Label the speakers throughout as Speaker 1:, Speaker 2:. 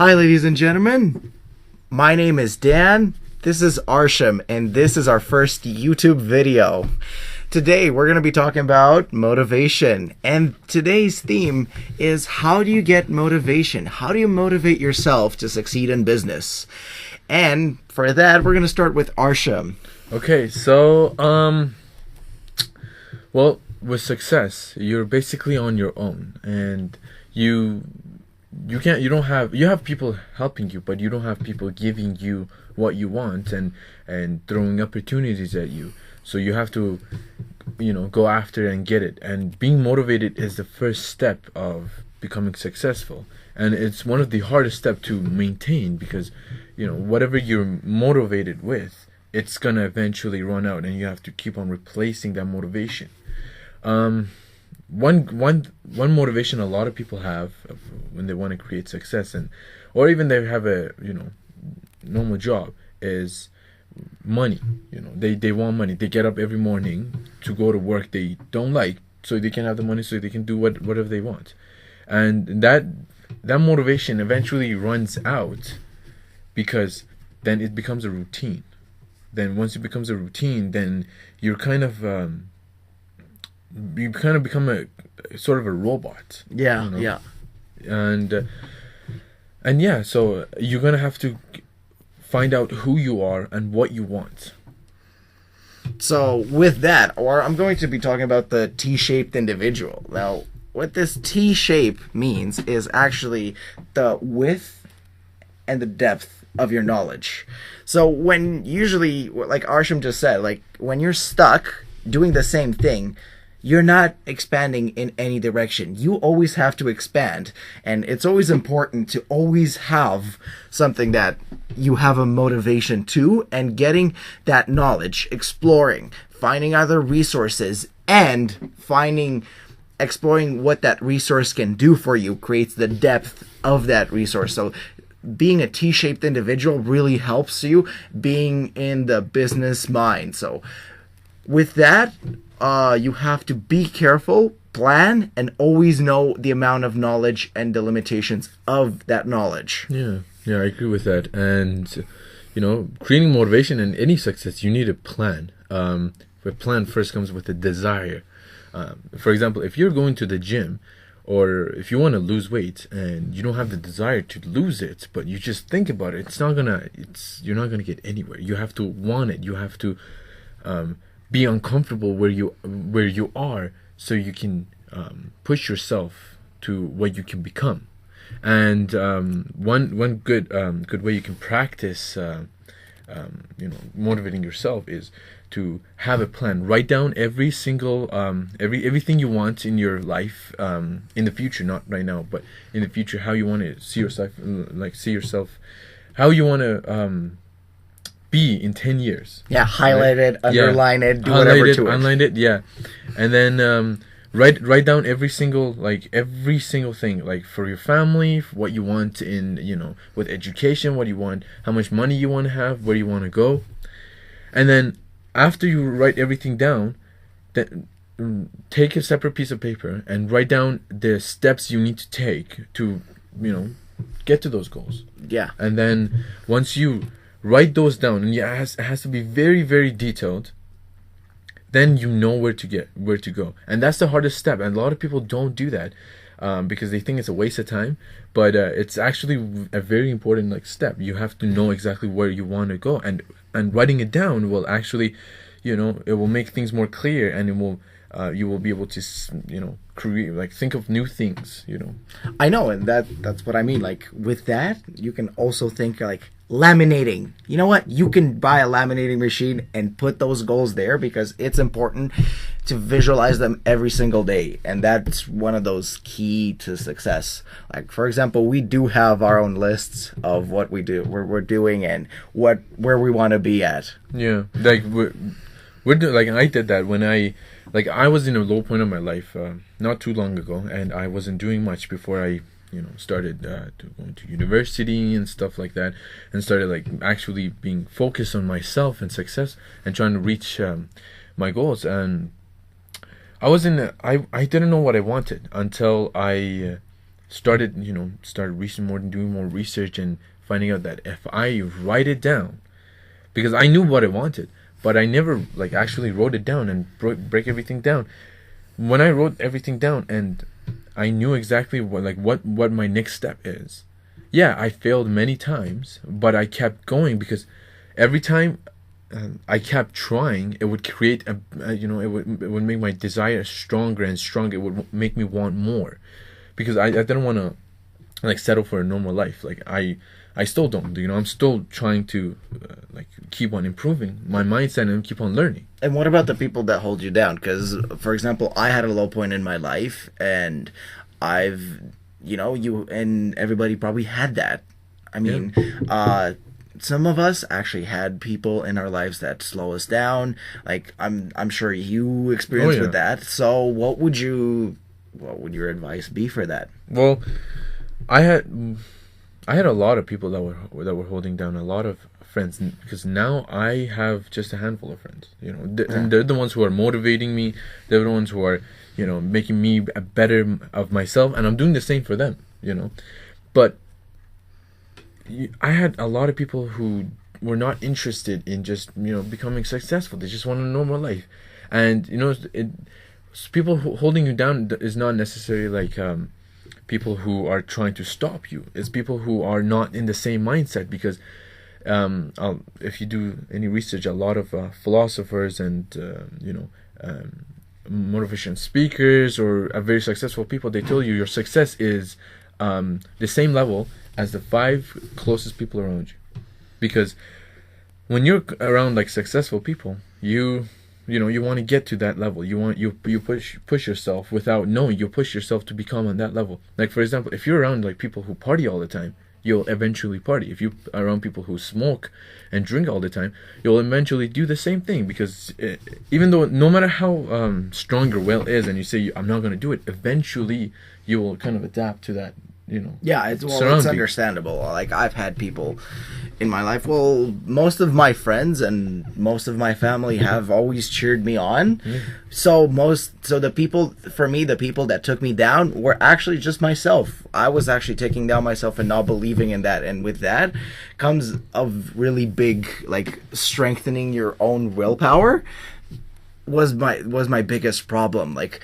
Speaker 1: Hi, ladies and gentlemen. My name is Dan. This is Arsham, and this is our first YouTube video. Today, we're going to be talking about motivation, and today's theme is how do you get motivation? How do you motivate yourself to succeed in business? And for that, we're going to start with Arsham.
Speaker 2: Okay, so, well, with success, you're basically on your own, and you have people helping you, but you don't have people giving you what you want and throwing opportunities at you. So you have to, go after it and get it. And being motivated is the first step of becoming successful. And it's one of the hardest steps to maintain because, whatever you're motivated with, it's going to eventually run out and you have to keep on replacing that motivation. One motivation a lot of people have when they want to create success or even they have a normal job is money. They want money. They get up every morning to go to work they don't like so they can have the money so they can do whatever they want, and that motivation eventually runs out because then it becomes a routine. Then once it becomes a routine, then you're kind of become a sort of a robot.
Speaker 1: Yeah.
Speaker 2: And yeah, so you're gonna have to find out who you are and what you want.
Speaker 1: So with that, I'm going to be talking about the T-shaped individual. Now, what this T-shape means is actually the width and the depth of your knowledge. So when usually, like Arsham just said, like when you're stuck doing the same thing, you're not expanding in any direction. You always have to expand. And it's always important to always have something that you have a motivation to, and getting that knowledge, exploring, finding other resources, and exploring what that resource can do for you creates the depth of that resource. So being a T-shaped individual really helps you being in the business mind. So with that, you have to be careful, plan, and always know the amount of knowledge and the limitations of that knowledge.
Speaker 2: Yeah, I agree with that. And, creating motivation and any success, you need a plan. A plan first comes with a desire. For example, if you're going to the gym, or if you want to lose weight and you don't have the desire to lose it, but you just think about it, you're not gonna get anywhere. You have to want it. You have to be uncomfortable where you are, so you can push yourself to what you can become. And one good way you can practice motivating yourself is to have a plan. Write down every single everything you want in your life in the future, not right now, but in the future, how you want to see yourself, how you want to be in 10 years.
Speaker 1: Yeah, highlight it, underline it, do whatever to it.
Speaker 2: Underline it, yeah. And then write down every single thing, like for your family, what you want in, with education, what you want, how much money you want to have, where you want to go. And then after you write everything down, then take a separate piece of paper and write down the steps you need to take to, get to those goals.
Speaker 1: Yeah.
Speaker 2: And then once you write those down, and it has to be very, very detailed, then you know where to go. And that's the hardest step, and a lot of people don't do that because they think it's a waste of time, but it's actually a very important step. You have to know exactly where you want to go, and writing it down will actually, it will make things more clear, and it will you will be able to create, think of new things.
Speaker 1: I know, and that's what I mean. Like with that, you can also think laminating. You know what? You can buy a laminating machine and put those goals there because it's important to visualize them every single day. And that's one of those key to success. Like, for example, we do have our own lists of what we're doing and where we want to be at.
Speaker 2: Yeah. We're doing, I did that when I was in a low point of my life not too long ago, and I wasn't doing much before I started going to university and stuff like that, and started actually being focused on myself and success and trying to reach my goals. And I didn't know what I wanted until I started researching more and doing more research and finding out that if I write it down, because I knew what I wanted, but I never like actually wrote it down and break everything down. When I wrote everything down and I knew exactly what my next step is. Yeah, I failed many times, but I kept going because every time I kept trying, it would create it would make my desire stronger and stronger. It would make me want more, because I didn't want to like settle for a normal life. Like I still don't. I'm still trying to like keep on improving my mindset and keep on learning.
Speaker 1: And what about the people that hold you down? Because, for example, I had a low point in my life, and you and everybody probably had that. I mean, some of us actually had people in our lives that slow us down. Like I'm sure you experienced with that. So what would your advice be for that?
Speaker 2: Well, I had a lot of people that were holding down, a lot of friends, because now I have just a handful of friends. And they're the ones who are motivating me. They're the ones who are making me a better of myself, and I'm doing the same for them. But I had a lot of people who were not interested in just becoming successful. They just want a normal life, and people holding you down is not necessarily like people who are trying to stop you. It's people who are not in the same mindset, because if you do any research, a lot of philosophers and motivation speakers or very successful people, they tell you your success is the same level as the 5 closest people around you. Because when you're around like successful people, you want to get to that level. You push yourself without knowing. You push yourself to become on that level. Like, for example, if you're around like people who party all the time, you'll eventually party. If you're around people who smoke and drink all the time, you'll eventually do the same thing. Because even though no matter how strong your will is, and you say I'm not going to do it, eventually you will kind of adapt to that.
Speaker 1: Yeah, it's understandable. Like, I've had people in my life, most of my friends and most of my family have always cheered me on. So the people that took me down were actually just myself. I was actually taking down myself and not believing in that, and with that comes a really big like strengthening your own willpower was my biggest problem. Like,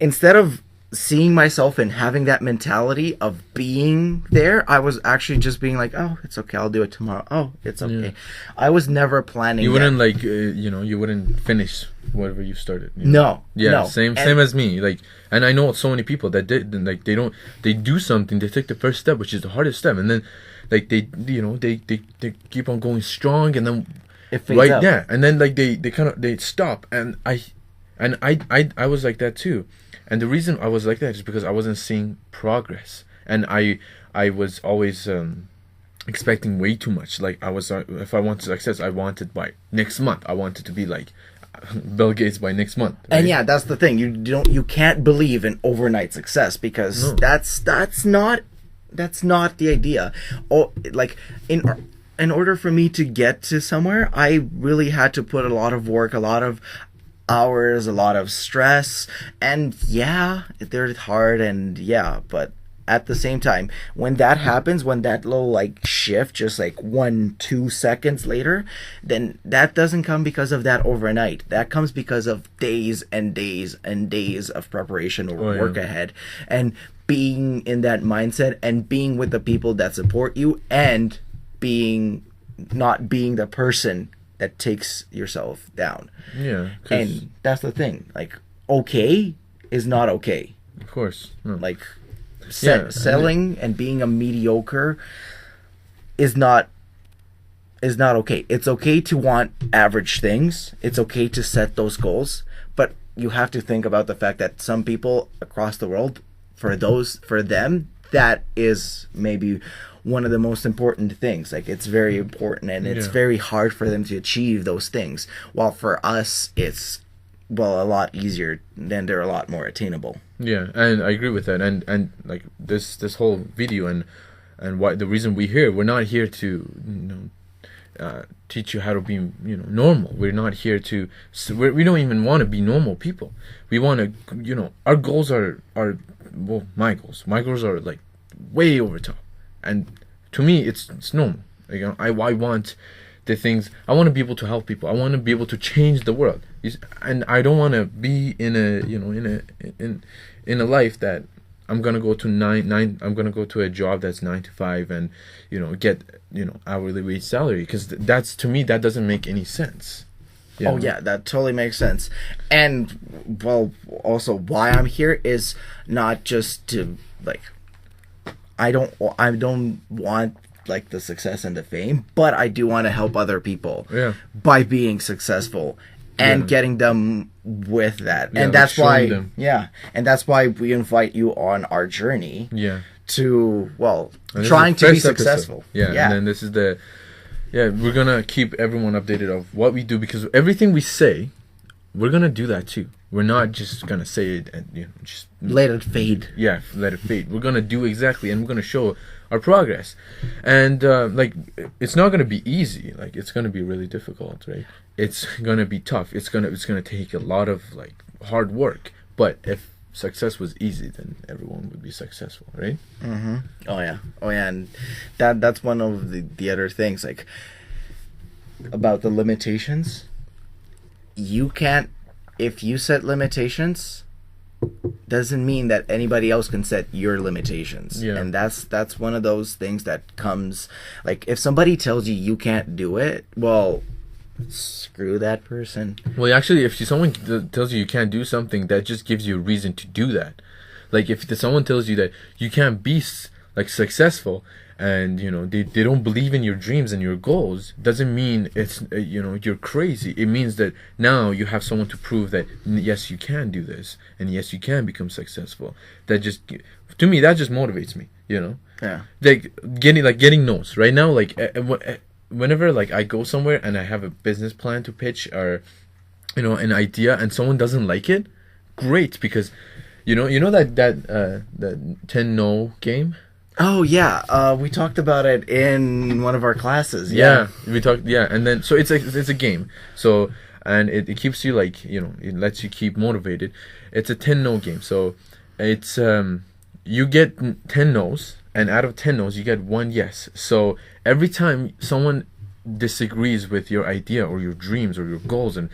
Speaker 1: instead of seeing myself and having that mentality of being there, I was actually just being like, oh, it's okay, I'll do it tomorrow. Oh, it's okay. Yeah. I was never planning.
Speaker 2: You wouldn't you wouldn't finish whatever you started.
Speaker 1: No.
Speaker 2: Yeah,
Speaker 1: no.
Speaker 2: Same as me. Like, and I know so many people that they do something, they take the first step, which is the hardest step, and then like they keep on going strong, and then
Speaker 1: it fades out.
Speaker 2: Yeah, and then like they stop, and I was like that too. And the reason I was like that is because I wasn't seeing progress, and I was always expecting way too much. Like, I was if I wanted success, I wanted by next month. I wanted to be like Bill Gates by next month. Right?
Speaker 1: And yeah, that's the thing. You can't believe in overnight success, because that's not the idea. Oh, like in order for me to get to somewhere, I really had to put a lot of work, a lot of hours, a lot of stress, and yeah, they're hard, and yeah, but at the same time, when that happens, when that little like shift, just like 1-2 seconds later, then that doesn't come because of that overnight. That comes because of days and days and days of preparation or work ahead, and being in that mindset, and being with the people that support you, and not being the person that takes yourself down.
Speaker 2: Yeah.
Speaker 1: And that's the thing. Like, okay is not okay.
Speaker 2: Of course. No.
Speaker 1: Like, selling and being a mediocre is not okay. It's okay to want average things. It's okay to set those goals. But you have to think about the fact that some people across the world, for them, that is maybe one of the most important things. Like, it's very important, and it's very hard for them to achieve those things, while for us it's a lot easier, and they're a lot more attainable.
Speaker 2: Yeah, and I agree with that, and like this whole video and why the reason we're not here to teach you how to be normal. We're not here we don't even want to be normal people. We want to our goals are my goals are like way over top, and to me it's normal. Like, you know, I want the things, I want to be able to help people, I want to be able to change the world, and I don't want to be in a life that I'm gonna go to I'm gonna go to a job that's 9 to 5 and get hourly wage salary, because that's, to me, that doesn't make any sense.
Speaker 1: Oh yeah, that totally makes sense. And well, also why I'm here is not just to like, I don't want like the success and the fame, but I do want to help other people by being successful and getting them with that. And that's why and that's why we invite you on our journey to trying to be successful.
Speaker 2: And then this is the we're gonna keep everyone updated of what we do, because everything we say, we're gonna do that too. We're not just gonna say it and just
Speaker 1: let it fade.
Speaker 2: Yeah, let it fade. We're gonna do exactly, and we're gonna show our progress. And like, it's not gonna be easy. Like, it's gonna be really difficult, right? It's gonna be tough. It's gonna take a lot of like hard work. But if success was easy, then everyone would be successful, right?
Speaker 1: Mm-hmm. Oh yeah, and that's one of the other things, like, about the limitations. You can't, if you set limitations, doesn't mean that anybody else can set your limitations. And that's one of those things that comes, like, if somebody tells you can't do it, well, screw that person.
Speaker 2: Well, actually, if someone tells you can't do something, that just gives you a reason to do that. Like, if someone tells you that you can't be like successful, and they don't believe in your dreams and your goals, doesn't mean it's you're crazy. It means that now you have someone to prove that yes, you can do this, and yes, you can become successful. That just, to me, that just motivates me. Like getting no's right now. Like, whenever like I go somewhere and I have a business plan to pitch, or an idea, and someone doesn't like it, great, because that 10 no game.
Speaker 1: Oh yeah, we talked about it in one of our classes.
Speaker 2: We talked. And then so it's a game. So, and it keeps you, like, it lets you keep motivated. It's a 10 no game. So it's you get 10 no's, and out of 10 no's you get 1 yes. So every time someone disagrees with your idea or your dreams or your goals, and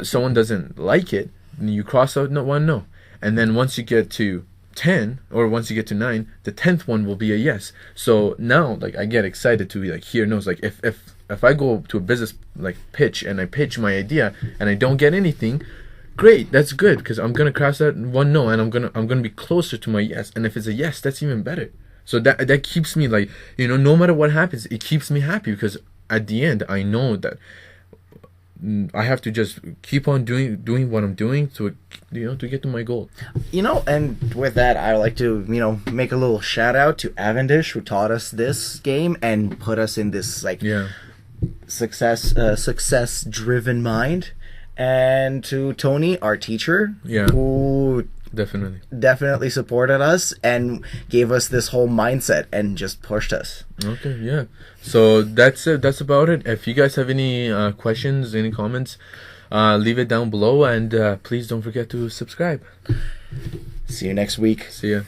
Speaker 2: someone doesn't like it, you cross out 1 no, and then once you get to 10, or once you get to 9, the 10th one will be a yes. So now, like, I get excited to be like, hear no's. Like, if I go to a business like pitch and I pitch my idea and I don't get anything, great, that's good, because I'm gonna cross out 1 no, and I'm gonna be closer to my yes. And if it's a yes, that's even better. So that keeps me, like, no matter what happens, it keeps me happy, because at the end I know that I have to just keep on doing what I'm doing to get to my goal.
Speaker 1: And with that, I like to make a little shout out to Avendish, who taught us this game and put us in this success driven mind, and to Tony, our teacher, who definitely supported us and gave us this whole mindset and just pushed us.
Speaker 2: Okay, so that's it. That's about it. If you guys have any questions, any comments, leave it down below, and please don't forget to subscribe.
Speaker 1: See you next week.
Speaker 2: See ya.